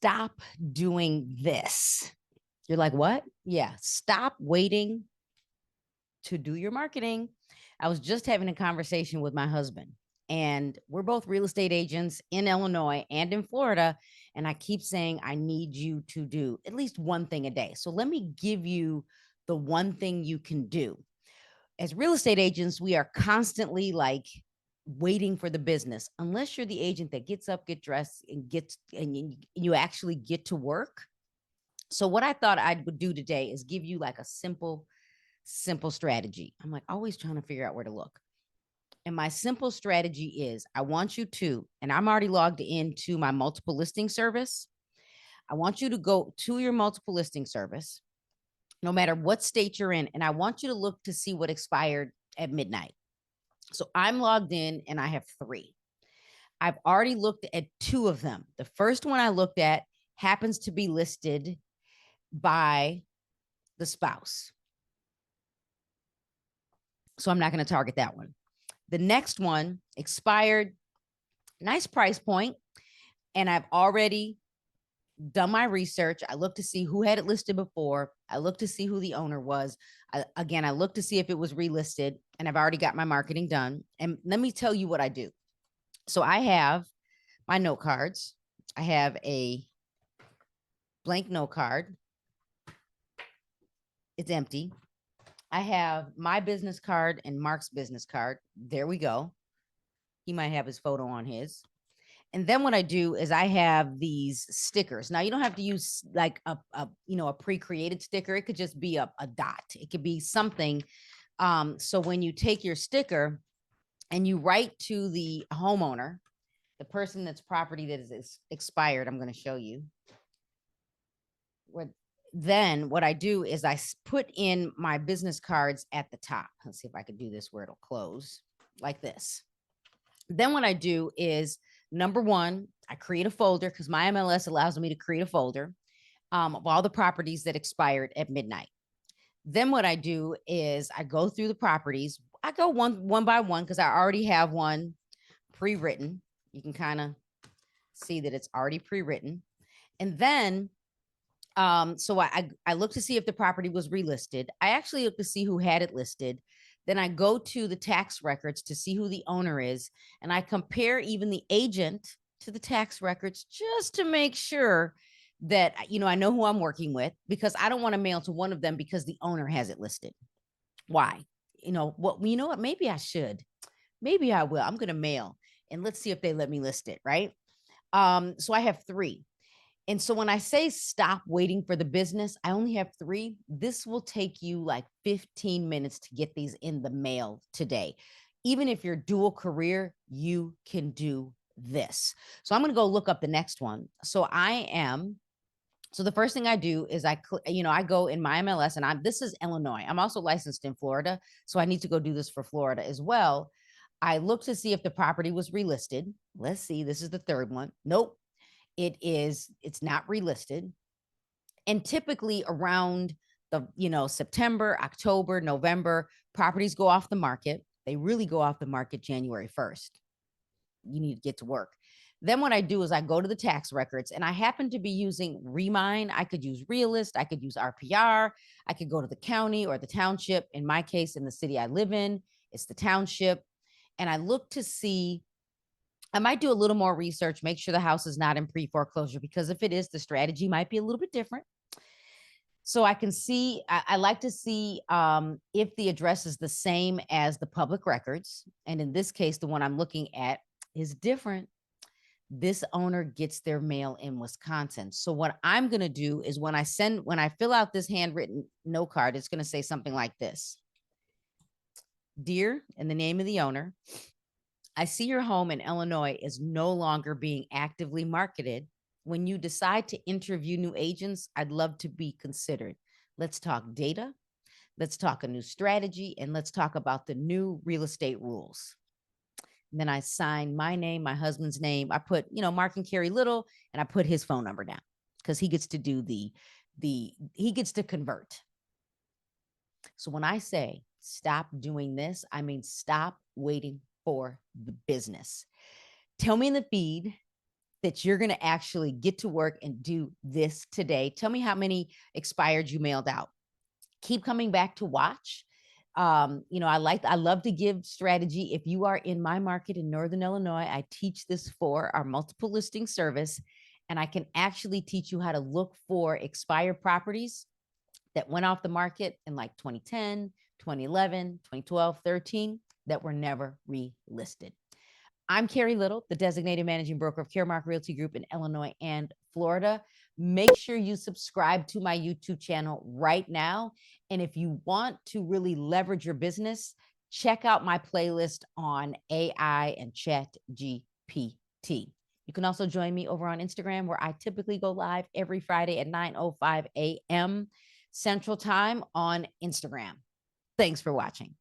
stop doing this. You're like, what? Yeah, stop waiting to do your marketing. I was just having a conversation with my husband, and we're both real estate agents in Illinois and in Florida. And I keep saying, I need you to do at least one thing a day. So let me give you the one thing you can do. As real estate agents, we are constantly like waiting for the business, unless you're the agent that gets up, get dressed, and gets and you actually get to work. So what I thought I would do today is give you like a simple strategy. I'm like always trying to figure out where to look. And my simple strategy is I want you to, and I'm already logged into my multiple listing service. I want you to go to your multiple listing service, no matter what state you're in. And I want you to look to see what expired at midnight. So I'm logged in and I have three. I've already looked at two of them. The first one I looked at happens to be listed by the spouse. So I'm not going to target that one. The next one expired, nice price point, and I've already done my research. I looked to see who had it listed before. I looked to see who the owner was. I looked to see if it was relisted, and I've already got my marketing done. And let me tell you what I do. So I have my note cards. I have a blank note card. It's empty. I have my business card and Mark's business card. There we go. He might have his photo on his. And then what I do is I have these stickers. Now you don't have to use like a pre-created sticker. It could just be a dot. It could be something. So when you take your sticker and you write to the homeowner, the person that's property that is expired, I'm going to show you. What I do is I put in my business cards at the top. Let's see if I can do this where it'll close like this. Then what I do is number one, I create a folder because my MLS allows me to create a folder of all the properties that expired at midnight. Then what I do is I go through the properties. I go one by one because I already have one pre-written. You can kind of see that it's already pre-written. And then so I look to see if the property was relisted. I actually look to see who had it listed. Then I go to the tax records to see who the owner is. And I compare even the agent to the tax records just to make sure that, I know who I'm working with, because I don't want to mail to one of them because the owner has it listed. Why? You know what? Maybe I should. Maybe I will. I'm going to mail and let's see if they let me list it. Right. So I have three. And so when I say stop waiting for the business, I only have three. This will take you like 15 minutes to get these in the mail today. Even if you're dual career, you can do this. So I'm going to go look up the next one. So the first thing I do is I go in my MLS, and this is Illinois. I'm also licensed in Florida. So I need to go do this for Florida as well. I look to see if the property was relisted. Let's see. This is the third one. Nope. It's not relisted. And typically around the, September, October, November, properties go off the market. They really go off the market January 1st. You need to get to work. Then what I do is I go to the tax records, and I happen to be using Remine. I could use Realist. I could use RPR. I could go to the county or the township. In my case, in the city I live in, it's the township. And I look to see, I might do a little more research, make sure the house is not in pre-foreclosure, because if it is, the strategy might be a little bit different. So I can see, I like to see if the address is the same as the public records. And in this case, the one I'm looking at is different. This owner gets their mail in Wisconsin. So what I'm going to do is when I fill out this handwritten note card, it's going to say something like this. Dear, and the name of the owner, I see your home in Illinois is no longer being actively marketed. When you decide to interview new agents, I'd love to be considered. Let's talk data. Let's talk a new strategy, and let's talk about the new real estate rules. And then I sign my name, my husband's name. I put, Mark and Carrie Little, and I put his phone number down because he gets to do he gets to convert. So when I say stop doing this, I mean stop waiting for the business. Tell me in the feed that you're going to actually get to work and do this today. Tell me how many expired you mailed out. Keep coming back to watch. I love to give strategy. If you are in my market in Northern Illinois, I teach this for our multiple listing service, and I can actually teach you how to look for expired properties that went off the market in like 2010, 2011, 2012, 13 that were never relisted. I'm Carrie Little, the designated managing broker of Caremark Realty Group in Illinois and Florida. Make sure you subscribe to my YouTube channel right now. And if you want to really leverage your business, check out my playlist on AI and Chat GPT. You can also join me over on Instagram, where I typically go live every Friday at 9:05 a.m. Central Time on Instagram. Thanks for watching.